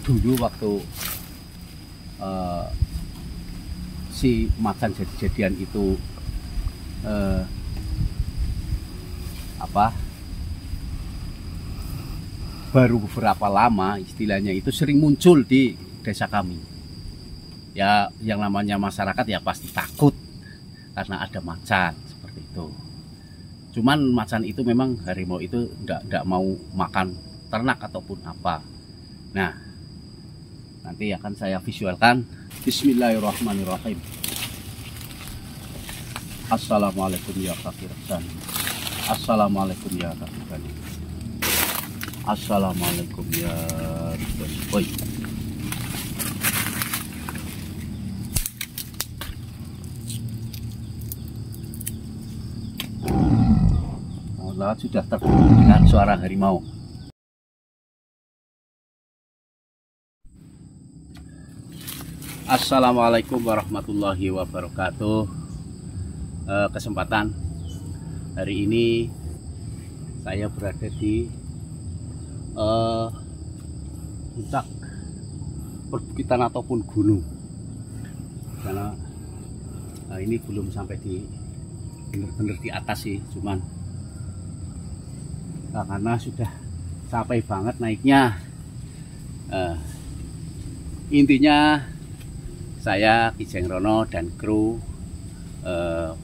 dulu waktu si macan jadi-jadian itu baru beberapa lama, istilahnya itu sering muncul di desa kami. Ya, yang namanya masyarakat ya pasti takut karena ada macan seperti itu. Cuman macan itu memang harimau itu enggak mau makan ternak ataupun apa. Nah, nanti akan saya visualkan. Bismillahirrahmanirrahim. Assalamualaikum ya kafir. Assalamualaikum ya kafir. Assalamualaikum ya Ridwan. Allah sudah terhubung dengan suara harimau. Assalamualaikum warahmatullahi wabarakatuh. Kesempatan hari ini saya berada di puncak perbukitan ataupun gunung, karena ini belum sampai di benar-benar di atas sih, cuman karena sudah capek banget naiknya. Intinya saya Kijeng Rono dan kru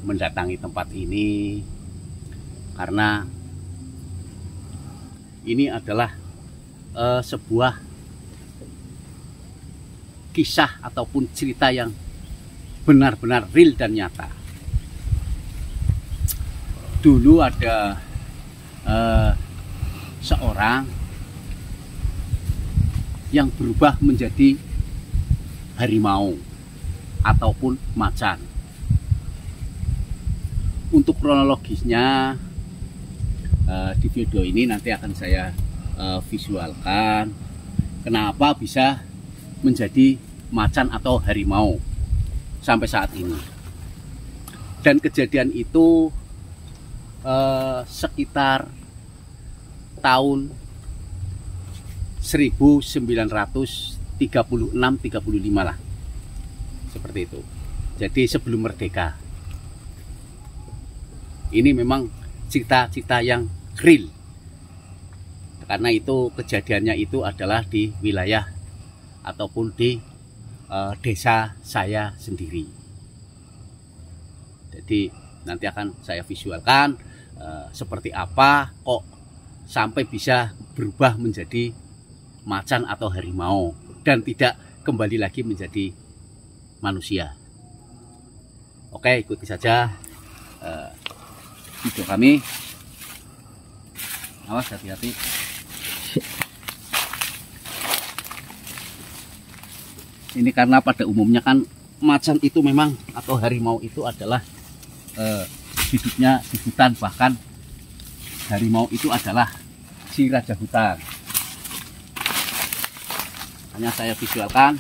mendatangi tempat ini karena ini adalah sebuah kisah ataupun cerita yang benar-benar real dan nyata. Dulu ada seorang yang berubah menjadi harimau ataupun macan. Untuk kronologisnya di video ini nanti akan saya visualkan kenapa bisa menjadi macan atau harimau sampai saat ini. Dan kejadian itu sekitar tahun 1936-35 lah, seperti itu. Jadi sebelum merdeka. Ini memang cerita-cerita yang real, karena itu kejadiannya itu adalah di wilayah ataupun di desa saya sendiri. Jadi nanti akan saya visualkan seperti apa kok sampai bisa berubah menjadi macan atau harimau dan tidak kembali lagi menjadi manusia. Oke, ikuti saja video kami. Awas, hati-hati. Ini karena pada umumnya kan macan itu memang atau harimau itu adalah hidupnya di hutan, bahkan harimau itu adalah si raja hutan. Hanya saya visualkan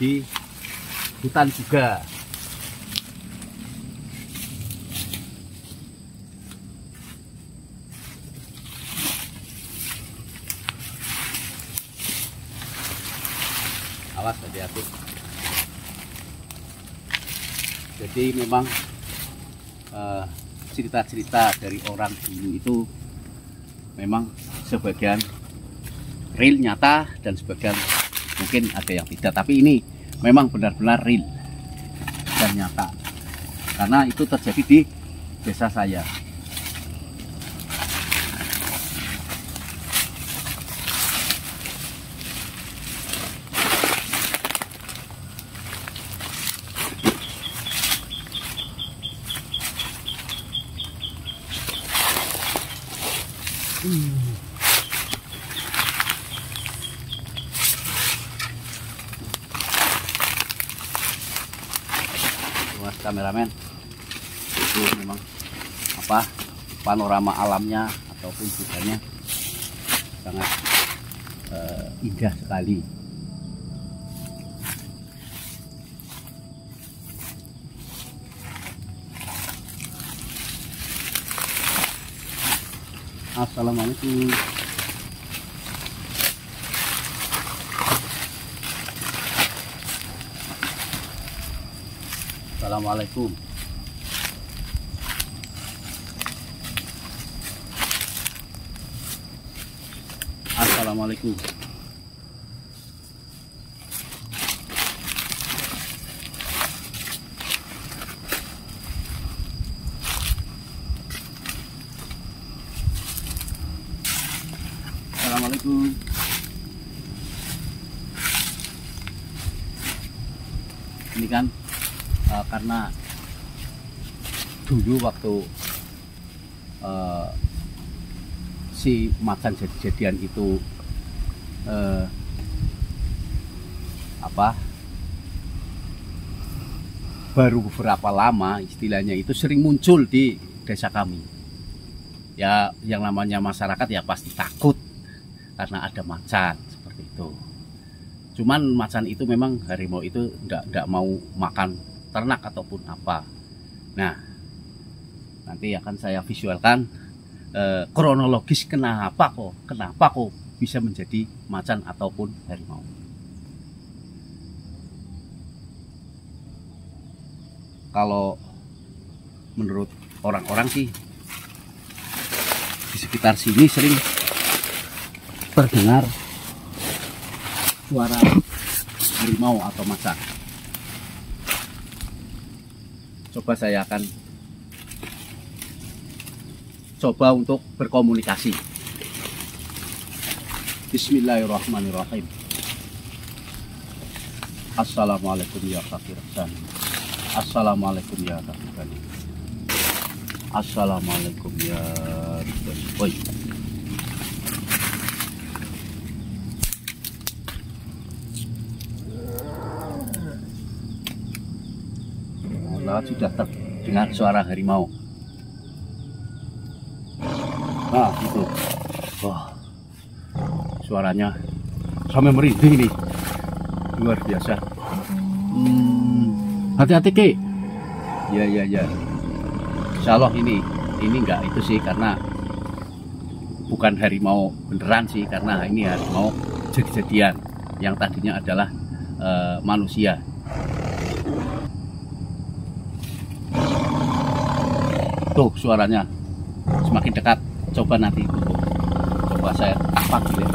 di hutan juga. Awas, hati-hati. Jadi memang cerita-cerita dari orang dulu itu memang sebagian real nyata dan sebagian mungkin ada yang tidak, tapi ini memang benar-benar real dan nyata karena itu terjadi di desa saya. Mas kameramen, itu memang panorama alamnya ataupun hutannya sangat indah sekali. Assalamualaikum. Assalamualaikum. Assalamualaikum. Assalamualaikum. Ini kan karena dulu waktu si macan jadi-jadian itu baru beberapa lama, istilahnya itu sering muncul di desa kami. Ya yang namanya masyarakat ya pasti takut karena ada macan seperti itu. Cuman macan itu memang harimau itu enggak mau makan ternak ataupun apa. Nah, nanti akan saya visualkan kronologis kenapa kok bisa menjadi macan ataupun harimau. Kalau menurut orang-orang sih di sekitar sini sering terdengar suara harimau atau macan. Coba saya akan coba untuk berkomunikasi. Bismillahirrahmanirrahim. Assalamualaikum ya kafir sani. Assalamualaikum ya kafir sani. Assalamualaikum ya oi. Sudah terdengar suara harimau. Nah itu, wah, suaranya sampai merinding nih, luar biasa. Hati-hati Ki. Ya. Insya Allah ini enggak itu sih, karena bukan harimau beneran sih, karena ini harimau jadi-jadian yang tadinya adalah manusia. Tuh suaranya semakin dekat. Coba nanti coba saya panggil.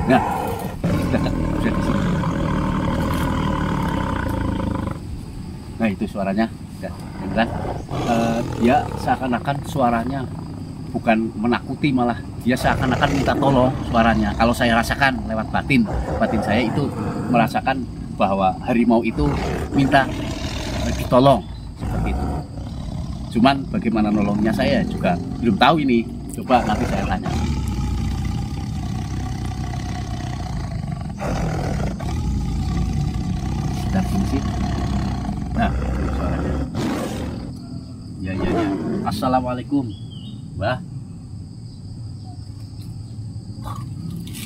Nah, dekat sudah di sini. Nah itu suaranya, kan? Dia seakan-akan suaranya bukan menakuti, malah dia seakan-akan minta tolong suaranya. Kalau saya rasakan lewat batin saya itu merasakan bahwa harimau itu minta ditolong seperti itu. Cuman bagaimana nolongnya saya juga belum tahu ini. Coba nanti saya tanya. Sebentar sih. Nah, suaranya. Ya. Assalamualaikum, Mbah.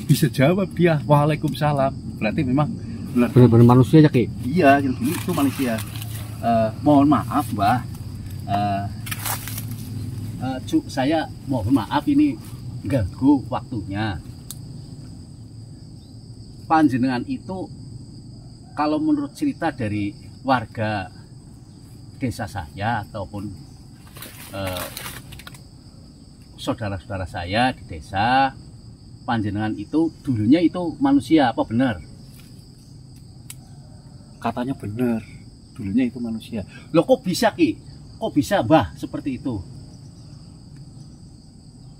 Bisa jawab dia. Waalaikumsalam. Berarti memang benar-benar manusia ya, Ki? Iya, itu manusia. Mohon maaf, Mbah. Saya mohon maaf ini ganggu waktunya. Panjenengan itu kalau menurut cerita dari warga desa saya ataupun saudara-saudara saya di desa, panjenengan itu dulunya itu manusia, apa benar? Katanya benar. Dulunya itu manusia. Loh kok bisa Ki? Kok bisa Mbah seperti itu?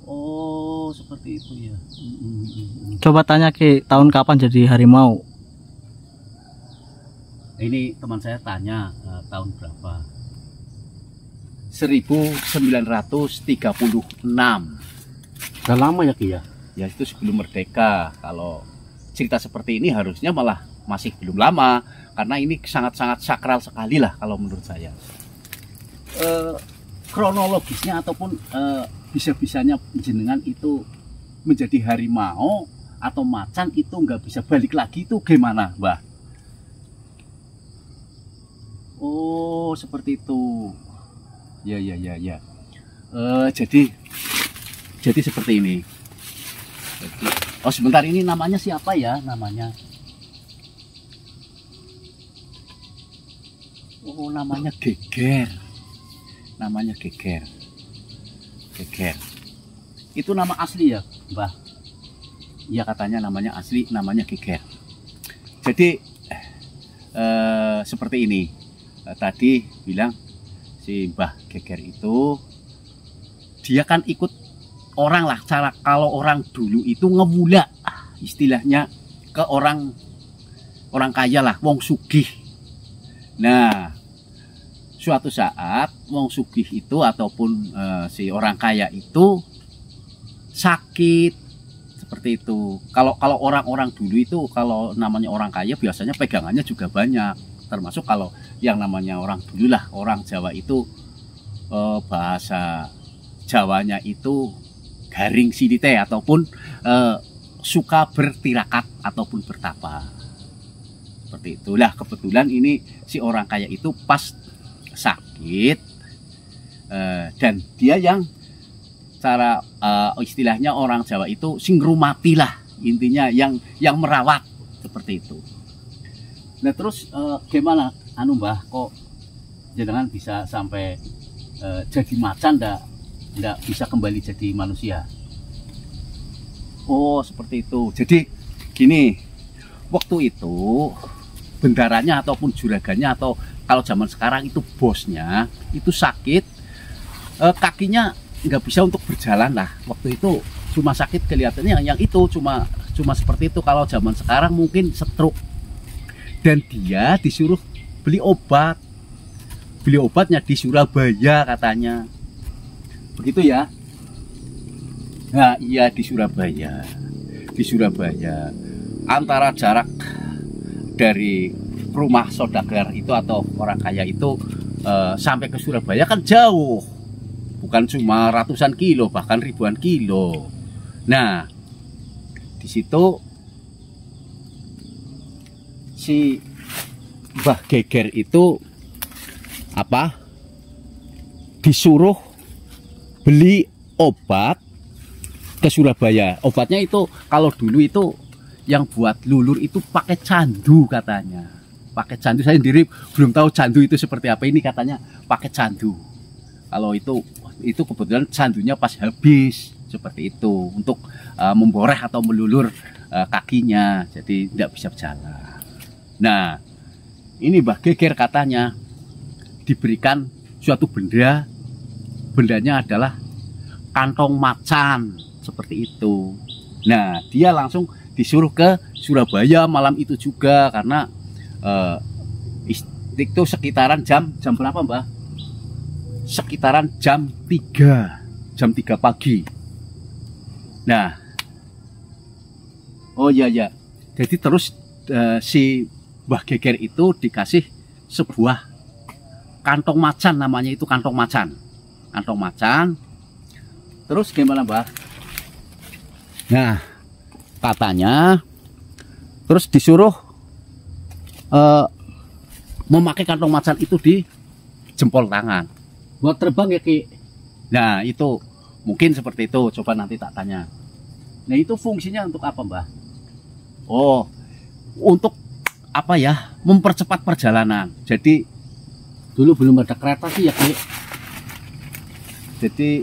Oh seperti itu ya. Coba tanya Ki, tahun kapan jadi harimau? Ini teman saya tanya tahun berapa? 1936. Udah lama ya Ki ya? Ya itu sebelum merdeka. Kalau cerita seperti ini harusnya malah masih belum lama, karena ini sangat-sangat sakral sekali lah kalau menurut saya. Kronologisnya ataupun bisa-bisanya jenengan itu menjadi harimau atau macan itu nggak bisa balik lagi itu gimana, Mbah? Oh seperti itu. Ya. Jadi seperti ini. Oh sebentar, ini namanya siapa ya namanya? Oh, namanya Geger. Namanya Geger. Geger. Itu nama asli ya, Mbah? Iya, katanya namanya asli, namanya Geger. Jadi seperti ini. Tadi bilang si Mbah Geger itu dia kan ikut orang lah, cara kalau orang dulu itu ngewula istilahnya ke orang kaya lah, wong sugih. Nah, suatu saat wong sugih itu ataupun si orang kaya itu sakit seperti itu. Kalau orang-orang dulu itu kalau namanya orang kaya biasanya pegangannya juga banyak. Termasuk kalau yang namanya orang dulu lah, orang Jawa itu bahasa Jawanya itu garing silite ataupun suka bertirakat ataupun bertapa. Seperti itulah, kebetulan ini si orang kaya itu pas sakit dan dia yang cara istilahnya orang Jawa itu sing ngrumati lah, intinya yang merawat seperti itu. Nah terus gimana Mbah, kok jenengan bisa sampai jadi macan ndak bisa kembali jadi manusia? Oh seperti itu. Jadi gini, waktu itu bendaranya ataupun juragannya atau kalau zaman sekarang itu bosnya itu sakit, kakinya nggak bisa untuk berjalan lah. Waktu itu cuma sakit kelihatannya yang itu cuma seperti itu. Kalau zaman sekarang mungkin stroke. Dan dia disuruh beli obatnya di Surabaya katanya, begitu ya. Nah iya, di Surabaya antara jarak dari rumah saudagar itu atau orang kaya itu sampai ke Surabaya kan jauh, bukan cuma ratusan kilo, bahkan ribuan kilo. Nah di situ si Mbah Geger itu disuruh beli obat ke Surabaya. Obatnya itu kalau dulu itu yang buat lulur itu pakai candu katanya. Pakai candu, saya sendiri belum tahu candu itu seperti apa. Ini katanya pakai candu. Kalau itu kebetulan candunya pas habis seperti itu untuk memboreh atau melulur kakinya, jadi tidak bisa berjalan. Nah, ini Mbah Geger katanya diberikan suatu bendanya adalah kantong macan seperti itu. Nah, dia langsung disuruh ke Surabaya malam itu juga karena itu sekitaran jam berapa Mbah? Sekitaran jam 3 pagi. Nah, oh iya ya. Jadi terus si Mbah Geger itu dikasih sebuah kantong macan, namanya itu kantong macan. Terus gimana Mbah? Nah katanya terus disuruh memakai kantong macan itu di jempol tangan buat terbang ya Ki. Nah itu mungkin seperti itu, coba nanti tak tanya. Nah itu fungsinya untuk apa Mbah? Oh untuk apa ya, mempercepat perjalanan. Jadi dulu belum ada kereta sih ya Ki. Jadi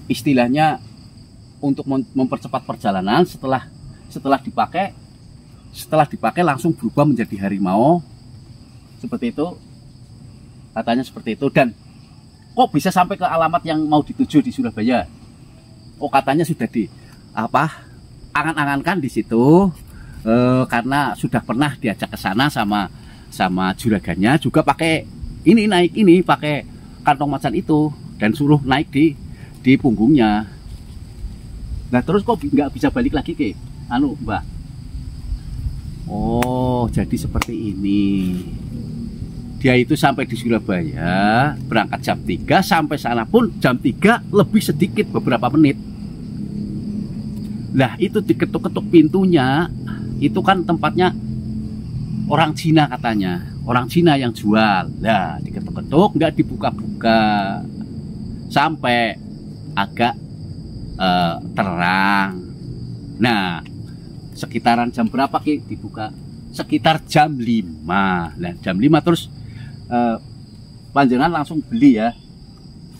istilahnya untuk mempercepat perjalanan setelah dipakai langsung berubah menjadi harimau seperti itu, katanya seperti itu. Dan kok bisa sampai ke alamat yang mau dituju di Surabaya? Oh katanya sudah angan-angankan di situ. Karena sudah pernah diajak ke sana sama juragannya juga pakai pakai kantong macan itu dan suruh naik di punggungnya. Nah terus kok nggak bisa balik lagi ke Mbah? Oh jadi seperti ini. Dia itu sampai di Surabaya berangkat jam 3, sampai sana pun jam 3 lebih sedikit beberapa menit. Lah itu diketuk-ketuk pintunya. Itu kan tempatnya orang Cina katanya, orang Cina yang jual. Nah diketuk-ketuk nggak dibuka-buka sampai agak terang. Nah sekitaran jam berapa Ki dibuka? Sekitar jam 5. Nah jam 5 terus panjenengan langsung beli ya.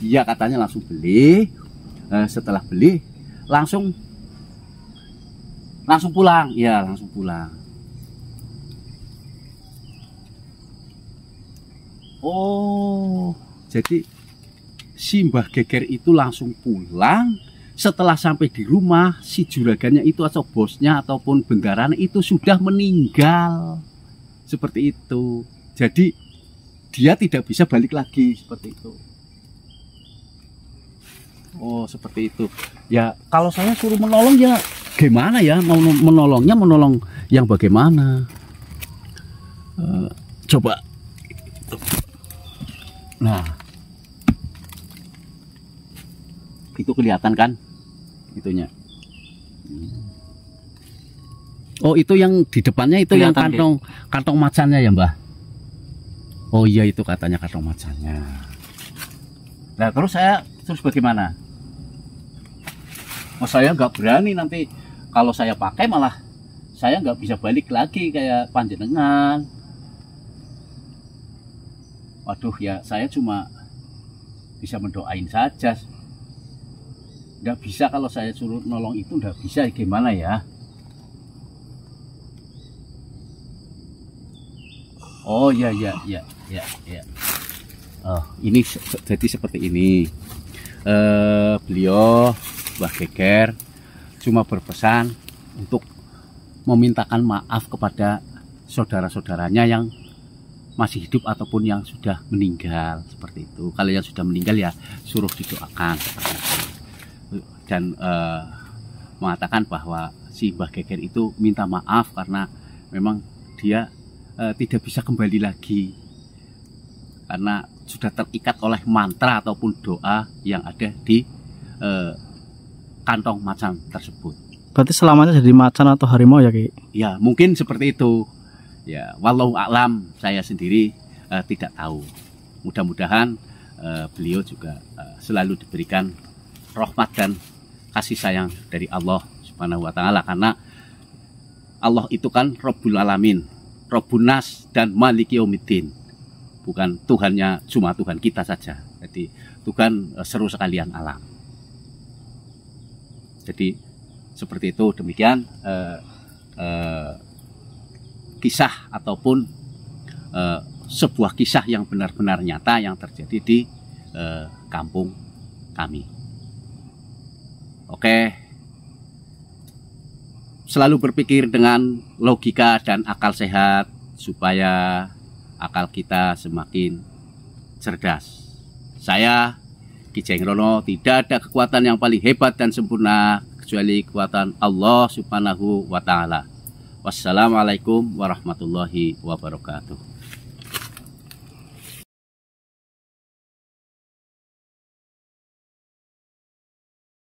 Iya katanya langsung beli. Setelah beli langsung pulang. Ya langsung pulang. Oh, jadi si Mbah Geger itu langsung pulang. Setelah sampai di rumah, si juragannya itu atau bosnya ataupun bendaranya itu sudah meninggal. Seperti itu. Jadi dia tidak bisa balik lagi seperti itu. Oh, seperti itu. Ya, kalau saya suruh menolong ya gimana ya? Mau menolongnya menolong yang bagaimana? Coba. Nah, itu kelihatan kan itunya. Oh, itu yang di depannya itu kelihatan, yang kantong macannya ya, Mbah? Oh iya, itu katanya kantong macannya. Nah, terus bagaimana? Oh, saya nggak berani nanti kalau saya pakai malah saya nggak bisa balik lagi kayak panjenengan. Waduh, ya saya cuma bisa mendoain saja. Nggak bisa kalau saya suruh nolong itu, nggak bisa, gimana ya? Oh ya. Oh, ini jadi seperti ini. Beliau Mbah Geger cuma berpesan untuk memintakan maaf kepada saudara-saudaranya yang masih hidup ataupun yang sudah meninggal, seperti itu. Kalau yang sudah meninggal ya suruh didoakan seperti itu. Dan mengatakan bahwa si Mbah Geger itu minta maaf karena memang dia tidak bisa kembali lagi karena sudah terikat oleh mantra ataupun doa yang ada di kantong macan tersebut. Berarti selamanya jadi macan atau harimau ya, Ki? Ya, mungkin seperti itu. Ya, wallahu a'lam, saya sendiri tidak tahu. Mudah-mudahan beliau juga selalu diberikan rahmat dan kasih sayang dari Allah Subhanahu wa taala, karena Allah itu kan Rabbul Alamin, Rabbun Nas dan Maliki Yaumiddin. Bukan Tuhannya cuma Tuhan kita saja. Jadi Tuhan seru sekalian alam. Jadi seperti itu, demikian kisah ataupun sebuah kisah yang benar-benar nyata yang terjadi di kampung kami. Oke, selalu berpikir dengan logika dan akal sehat supaya akal kita semakin cerdas. Saya Ki Jengrono, tidak ada kekuatan yang paling hebat dan sempurna kecuali kekuatan Allah Subhanahu wa taala. Wassalamualaikum warahmatullahi wabarakatuh.